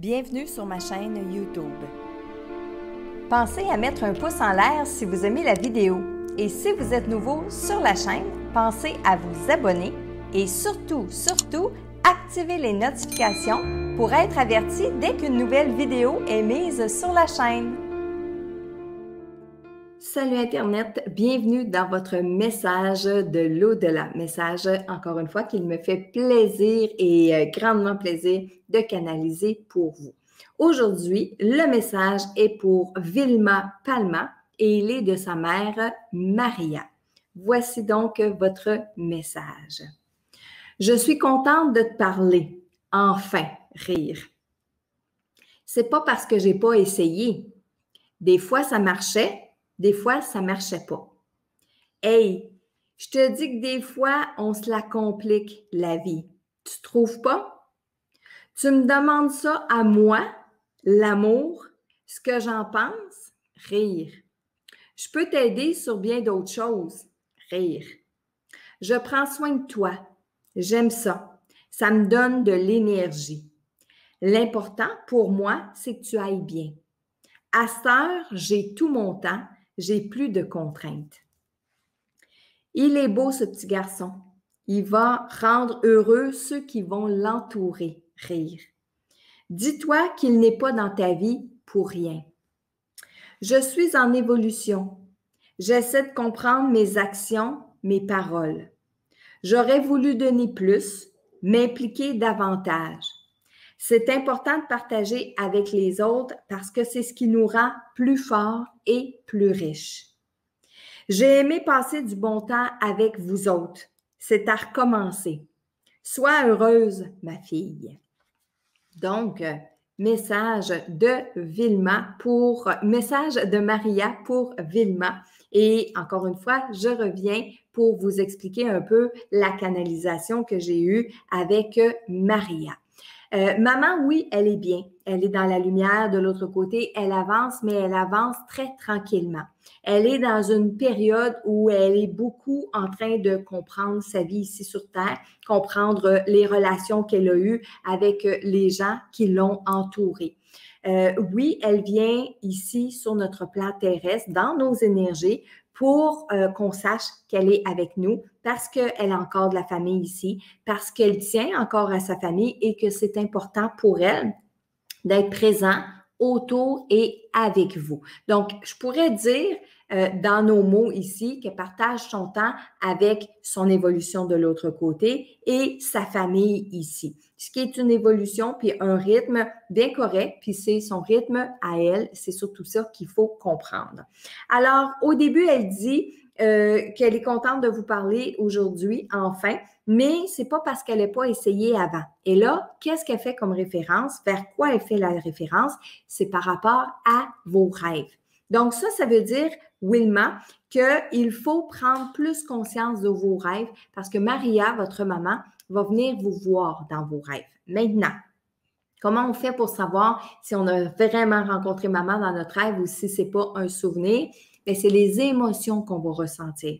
Bienvenue sur ma chaîne YouTube. Pensez à mettre un pouce en l'air si vous aimez la vidéo. Et si vous êtes nouveau sur la chaîne, pensez à vous abonner et surtout, activez les notifications pour être averti dès qu'une nouvelle vidéo est mise sur la chaîne. Salut Internet, bienvenue dans votre message de l'au-delà. Message, encore une fois, qu'il me fait plaisir et grandement plaisir de canaliser pour vous. Aujourd'hui, le message est pour Vilma Palma et il est de sa mère Maria. Voici donc votre message. Je suis contente de te parler. Enfin, rire. C'est pas parce que j'ai pas essayé. Des fois, ça marchait. Des fois, ça ne marchait pas. Hey, je te dis que des fois, on se la complique, la vie. Tu ne trouves pas? Tu me demandes ça à moi, l'amour, ce que j'en pense? Rire. Je peux t'aider sur bien d'autres choses? Rire. Je prends soin de toi. J'aime ça. Ça me donne de l'énergie. L'important pour moi, c'est que tu ailles bien. À cette heure, j'ai tout mon temps. J'ai plus de contraintes. Il est beau, ce petit garçon. Il va rendre heureux ceux qui vont l'entourer. Rire. Dis-toi qu'il n'est pas dans ta vie pour rien. Je suis en évolution. J'essaie de comprendre mes actions, mes paroles. J'aurais voulu donner plus, m'impliquer davantage. C'est important de partager avec les autres parce que c'est ce qui nous rend plus forts et plus riches. J'ai aimé passer du bon temps avec vous autres. C'est à recommencer. Sois heureuse, ma fille. Donc, message de Maria pour Vilma. Et encore une fois, je reviens pour vous expliquer un peu la canalisation que j'ai eue avec Maria. Maman, oui, elle est bien. Elle est dans la lumière de l'autre côté. Elle avance, mais elle avance très tranquillement. Elle est dans une période où elle est beaucoup en train de comprendre sa vie ici sur Terre, comprendre les relations qu'elle a eues avec les gens qui l'ont entourée. Oui, elle vient ici sur notre plan terrestre, dans nos énergies, pour qu'on sache qu'elle est avec nous, parce qu'elle a encore de la famille ici, parce qu'elle tient encore à sa famille et que c'est important pour elle d'être présent autour et avec vous. Donc, je pourrais dire dans nos mots ici qu'elle partage son temps avec son évolution de l'autre côté et sa famille ici. Ce qui est une évolution puis un rythme bien correct, puis c'est son rythme à elle, c'est surtout ça qu'il faut comprendre. Alors, au début, elle dit qu'elle est contente de vous parler aujourd'hui, enfin, mais c'est pas parce qu'elle n'a pas essayé avant. Et là, qu'est-ce qu'elle fait comme référence? Vers quoi elle fait la référence? C'est par rapport à vos rêves. Donc ça veut dire, Wilma, qu'il faut prendre plus conscience de vos rêves parce que Maria, votre maman, va venir vous voir dans vos rêves. Maintenant, comment on fait pour savoir si on a vraiment rencontré maman dans notre rêve ou si c'est pas un souvenir? Bien, c'est les émotions qu'on va ressentir.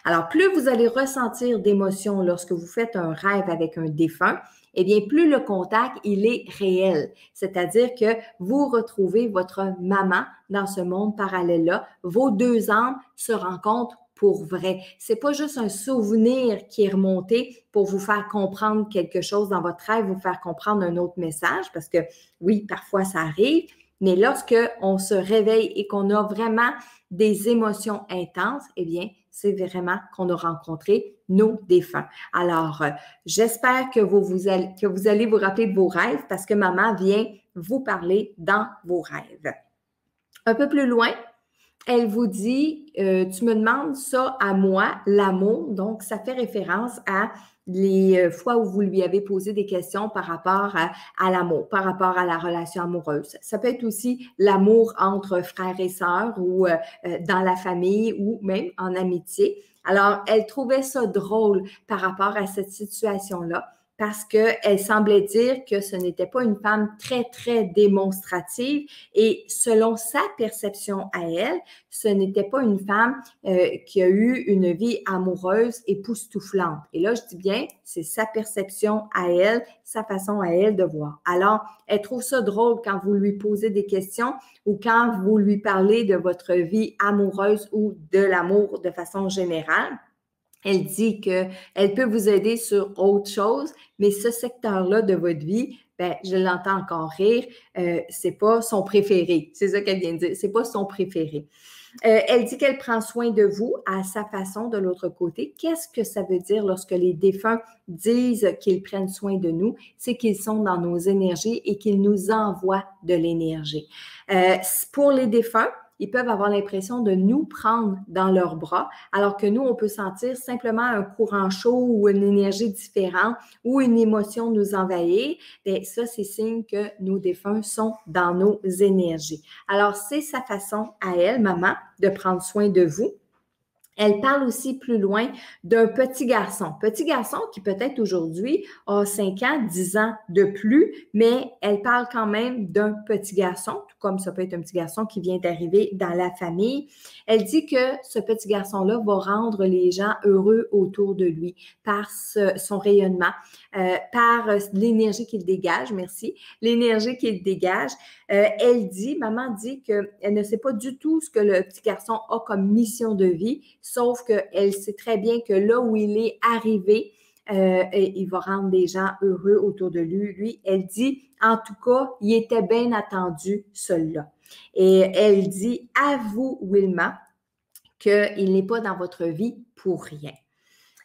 Alors, plus vous allez ressentir d'émotions lorsque vous faites un rêve avec un défunt, eh bien, plus le contact, il est réel. C'est-à-dire que vous retrouvez votre maman dans ce monde parallèle-là. Vos deux âmes se rencontrent pour vrai. C'est pas juste un souvenir qui est remonté pour vous faire comprendre quelque chose dans votre rêve, vous faire comprendre un autre message, parce que oui, parfois ça arrive, mais lorsque on se réveille et qu'on a vraiment des émotions intenses, eh bien, c'est vraiment qu'on a rencontré nos défunts. Alors, j'espère que vous allez vous rappeler de vos rêves parce que maman vient vous parler dans vos rêves. Un peu plus loin, elle vous dit, tu me demandes ça à moi, l'amour. Donc, ça fait référence à les fois où vous lui avez posé des questions par rapport à l'amour, par rapport à la relation amoureuse. Ça peut être aussi l'amour entre frères et sœurs ou dans la famille ou même en amitié. Alors, elle trouvait ça drôle par rapport à cette situation-là parce qu'elle semblait dire que ce n'était pas une femme très, très démonstrative et selon sa perception à elle, ce n'était pas une femme qui a eu une vie amoureuse époustouflante. Et là, je dis bien, c'est sa perception à elle, sa façon à elle de voir. Alors, elle trouve ça drôle quand vous lui posez des questions ou quand vous lui parlez de votre vie amoureuse ou de l'amour de façon générale. Elle dit qu'elle peut vous aider sur autre chose, mais ce secteur-là de votre vie, ben, je l'entends encore rire, c'est pas son préféré. C'est ça qu'elle vient de dire, c'est pas son préféré. Elle dit qu'elle prend soin de vous à sa façon de l'autre côté. Qu'est-ce que ça veut dire lorsque les défunts disent qu'ils prennent soin de nous? C'est qu'ils sont dans nos énergies et qu'ils nous envoient de l'énergie. Pour les défunts, ils peuvent avoir l'impression de nous prendre dans leurs bras, alors que nous, on peut sentir simplement un courant chaud ou une énergie différente ou une émotion nous envahir. Bien, ça, c'est signe que nos défunts sont dans nos énergies. Alors, c'est sa façon à elle, maman, de prendre soin de vous. Elle parle aussi plus loin d'un petit garçon qui peut-être aujourd'hui a 5 ans, 10 ans de plus, mais elle parle quand même d'un petit garçon, tout comme ça peut être un petit garçon qui vient d'arriver dans la famille. Elle dit que ce petit garçon-là va rendre les gens heureux autour de lui par son rayonnement, par l'énergie qu'il dégage, l'énergie qu'il dégage. Maman dit qu'elle ne sait pas du tout ce que le petit garçon a comme mission de vie, sauf qu'elle sait très bien que là où il est arrivé, il va rendre des gens heureux autour de lui. Elle dit, en tout cas, il était bien attendu, celui-là. Et elle dit, à vous, Wilma, qu'il n'est pas dans votre vie pour rien.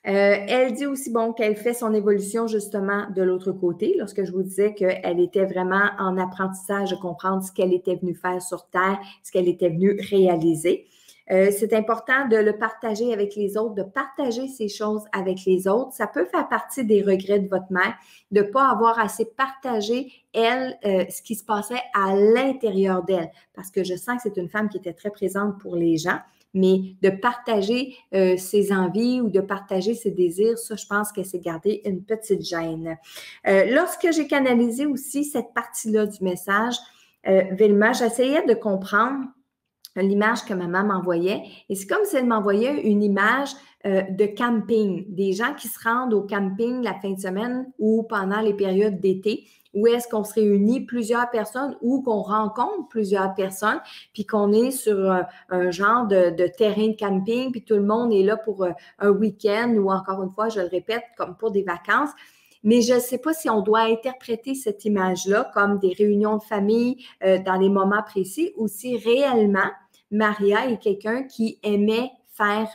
Elle dit aussi, qu'elle fait son évolution justement de l'autre côté, lorsque je vous disais qu'elle était vraiment en apprentissage de comprendre ce qu'elle était venue faire sur Terre, ce qu'elle était venue réaliser. C'est important de le partager avec les autres, de partager ces choses avec les autres. Ça peut faire partie des regrets de votre mère, de ne pas avoir assez partagé, elle, ce qui se passait à l'intérieur d'elle. Parce que je sens que c'est une femme qui était très présente pour les gens, mais de partager ses envies ou de partager ses désirs, ça, je pense qu'elle s'est gardée une petite gêne. Lorsque j'ai canalisé aussi cette partie-là du message, Vilma, j'essayais de comprendre l'image que maman m'envoyait. Et c'est comme si elle m'envoyait une image de camping, des gens qui se rendent au camping la fin de semaine ou pendant les périodes d'été, où est-ce qu'on se réunit plusieurs personnes ou qu'on rencontre plusieurs personnes, puis qu'on est sur un genre de terrain de camping, puis tout le monde est là pour un week-end ou encore une fois, je le répète, comme pour des vacances. Mais je ne sais pas si on doit interpréter cette image-là comme des réunions de famille dans des moments précis ou si réellement Maria est quelqu'un qui aimait faire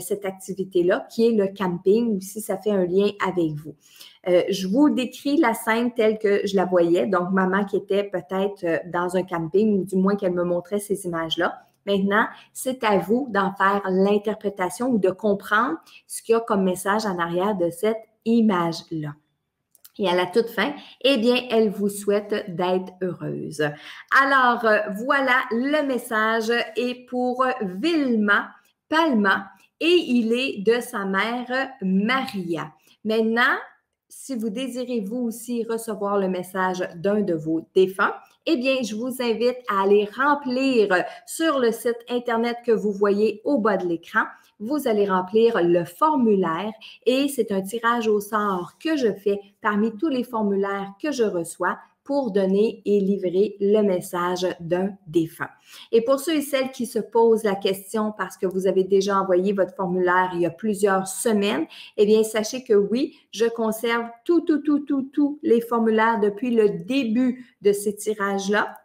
cette activité-là, qui est le camping, ou si ça fait un lien avec vous. Je vous décris la scène telle que je la voyais, donc maman qui était peut-être dans un camping, ou du moins qu'elle me montrait ces images-là. Maintenant, c'est à vous d'en faire l'interprétation ou de comprendre ce qu'il y a comme message en arrière de cette image-là. Et à la toute fin, eh bien, elle vous souhaite d'être heureuse. Alors, voilà le message est pour Vilma Palma et il est de sa mère Maria. Maintenant, si vous désirez vous aussi recevoir le message d'un de vos défunts, eh bien, je vous invite à aller remplir sur le site Internet que vous voyez au bas de l'écran. Vous allez remplir le formulaire et c'est un tirage au sort que je fais parmi tous les formulaires que je reçois pour donner et livrer le message d'un défunt. Et pour ceux et celles qui se posent la question parce que vous avez déjà envoyé votre formulaire il y a plusieurs semaines, eh bien, sachez que oui, je conserve tous les formulaires depuis le début de ces tirages-là.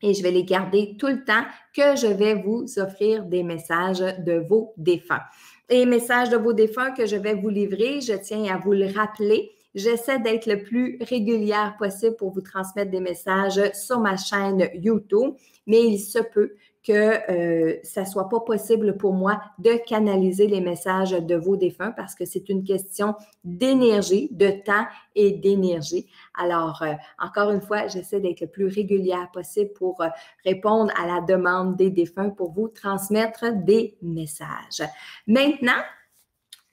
Et je vais les garder tout le temps que je vais vous offrir des messages de vos défunts. Et messages de vos défunts que je vais vous livrer, je tiens à vous le rappeler. J'essaie d'être le plus régulière possible pour vous transmettre des messages sur ma chaîne YouTube, mais il se peut que ça soit pas possible pour moi de canaliser les messages de vos défunts parce que c'est une question d'énergie, de temps et d'énergie. Alors, encore une fois, j'essaie d'être le plus régulière possible pour répondre à la demande des défunts pour vous transmettre des messages. Maintenant,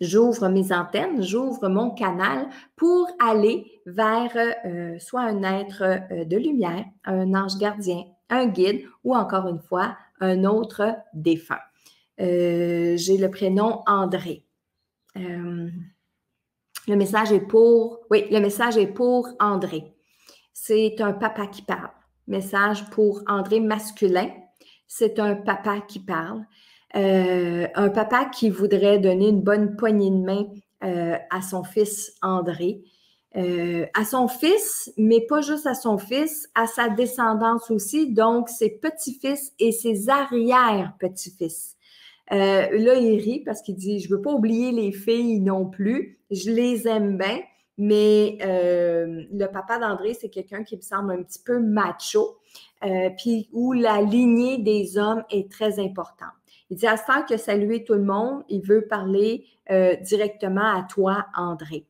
J'ouvre mes antennes, j'ouvre mon canal pour aller vers soit un être de lumière, un ange gardien, un guide ou encore une fois un autre défunt. J'ai le prénom André. Le message est pour André. C'est un papa qui parle. Message pour André masculin. C'est un papa qui parle. Un papa qui voudrait donner une bonne poignée de main à son fils André. À son fils, mais pas juste à son fils, à sa descendance aussi, donc ses petits-fils et ses arrière-petits-fils. Là, il rit parce qu'il dit, je veux pas oublier les filles non plus, je les aime bien, mais le papa d'André, c'est quelqu'un qui me semble un petit peu macho, puis où la lignée des hommes est très importante. Il dit, à ce temps que saluer tout le monde, il veut parler directement à toi, André.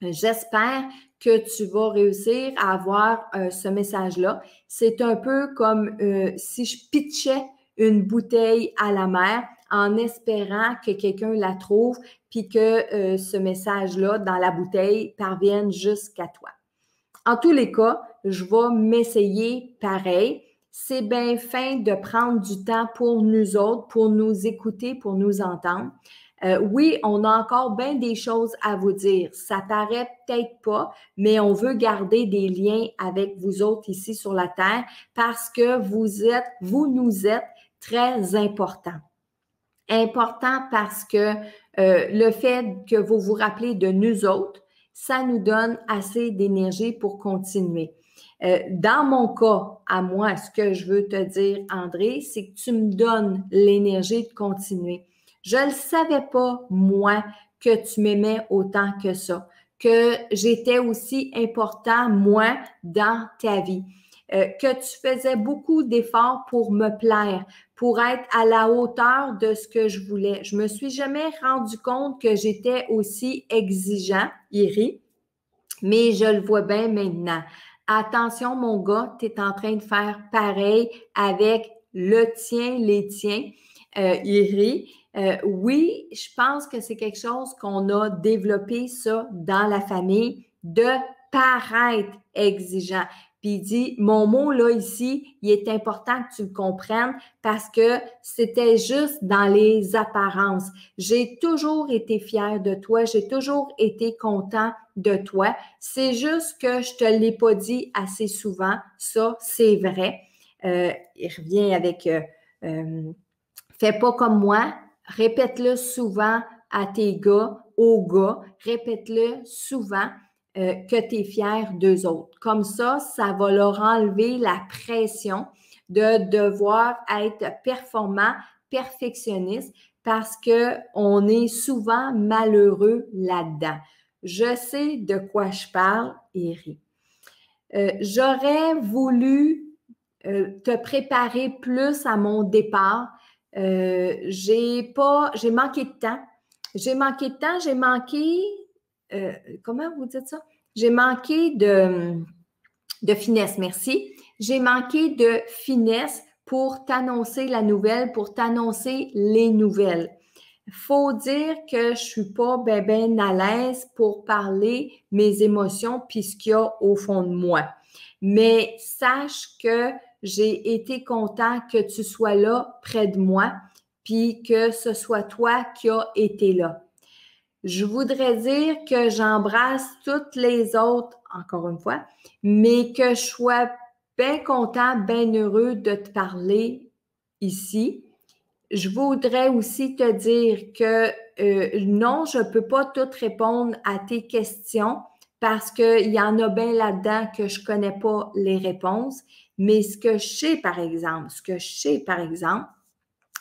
J'espère que tu vas réussir à avoir ce message-là. C'est un peu comme si je pitchais une bouteille à la mer en espérant que quelqu'un la trouve puis que ce message-là dans la bouteille parvienne jusqu'à toi. En tous les cas, je vais m'essayer pareil. C'est bien fin de prendre du temps pour nous autres, pour nous écouter, pour nous entendre. Oui, on a encore bien des choses à vous dire. Ça paraît peut-être pas, mais on veut garder des liens avec vous autres ici sur la Terre parce que vous nous êtes très importants. Important parce que le fait que vous vous rappelez de nous autres, ça nous donne assez d'énergie pour continuer. Dans mon cas, à moi, ce que je veux te dire, André, c'est que tu me donnes l'énergie de continuer. Je ne le savais pas, moi, que tu m'aimais autant que ça, que j'étais aussi important, moi, dans ta vie, que tu faisais beaucoup d'efforts pour me plaire, pour être à la hauteur de ce que je voulais. Je me suis jamais rendu compte que j'étais aussi exigeant, Iri, mais je le vois bien maintenant. Attention, mon gars, tu es en train de faire pareil avec le tien, les tiens, Iri. Oui, je pense que c'est quelque chose qu'on a développé ça dans la famille, de paraître exigeant. Puis il dit, mon mot là ici, il est important que tu le comprennes parce que c'était juste dans les apparences. J'ai toujours été fière de toi, j'ai toujours été content de toi. C'est juste que je te l'ai pas dit assez souvent. Ça, c'est vrai. Il revient avec fais pas comme moi, répète-le souvent à tes gars, aux gars, répète-le souvent que tu es fier d'eux autres. Comme ça va leur enlever la pression de devoir être performant, perfectionniste, parce qu'on est souvent malheureux là-dedans. Je sais de quoi je parle, Eri. J'aurais voulu te préparer plus à mon départ. J'ai manqué de temps. J'ai manqué, comment vous dites ça? J'ai manqué de finesse, merci. J'ai manqué de finesse pour t'annoncer la nouvelle, pour t'annoncer les nouvelles. Faut dire que je suis pas ben à l'aise pour parler mes émotions puis ce qu'il y a au fond de moi. Mais sache que j'ai été content que tu sois là près de moi puis que ce soit toi qui as été là. Je voudrais dire que j'embrasse toutes les autres, encore une fois, mais que je sois bien content, bien heureux de te parler ici. Je voudrais aussi te dire que non, je ne peux pas tout répondre à tes questions parce qu'il y en a bien là-dedans que je ne connais pas les réponses. Mais ce que je sais, par exemple,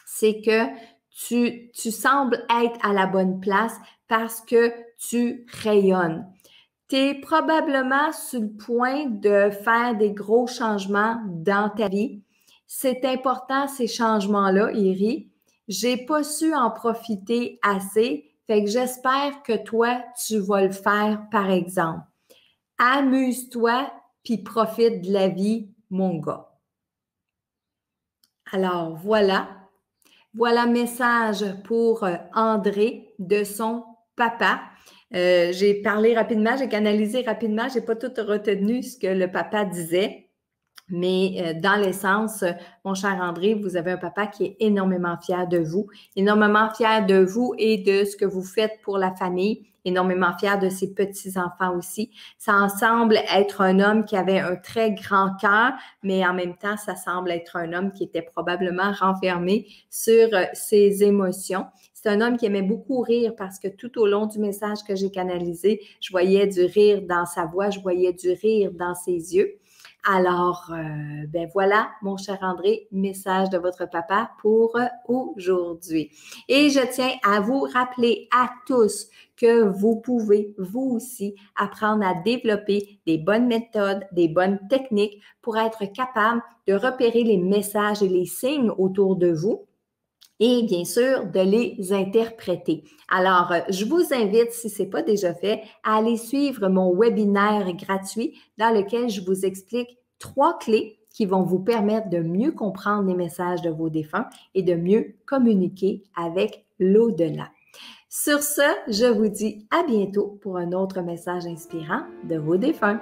c'est que tu sembles être à la bonne place parce que tu rayonnes. Tu es probablement sur le point de faire des gros changements dans ta vie. C'est important, ces changements-là, Iri. J'ai pas su en profiter assez, fait que j'espère que toi, tu vas le faire, par exemple. Amuse-toi, puis profite de la vie, mon gars. Alors, voilà. Voilà message pour André de son papa. J'ai parlé rapidement, j'ai canalisé rapidement, j'ai pas tout retenu ce que le papa disait. Mais dans l'essence, mon cher André, vous avez un papa qui est énormément fier de vous, énormément fier de vous et de ce que vous faites pour la famille, énormément fier de ses petits-enfants aussi. Ça semble être un homme qui avait un très grand cœur, mais en même temps, ça semble être un homme qui était probablement renfermé sur ses émotions. C'est un homme qui aimait beaucoup rire parce que tout au long du message que j'ai canalisé, je voyais du rire dans sa voix, je voyais du rire dans ses yeux. Alors, ben voilà, mon cher André, message de votre papa pour aujourd'hui. Et je tiens à vous rappeler à tous que vous pouvez, vous aussi, apprendre à développer des bonnes méthodes, des bonnes techniques pour être capable de repérer les messages et les signes autour de vous et bien sûr de les interpréter. Alors, je vous invite, si ce n'est pas déjà fait, à aller suivre mon webinaire gratuit dans lequel je vous explique 3 clés qui vont vous permettre de mieux comprendre les messages de vos défunts et de mieux communiquer avec l'au-delà. Sur ce, je vous dis à bientôt pour un autre message inspirant de vos défunts.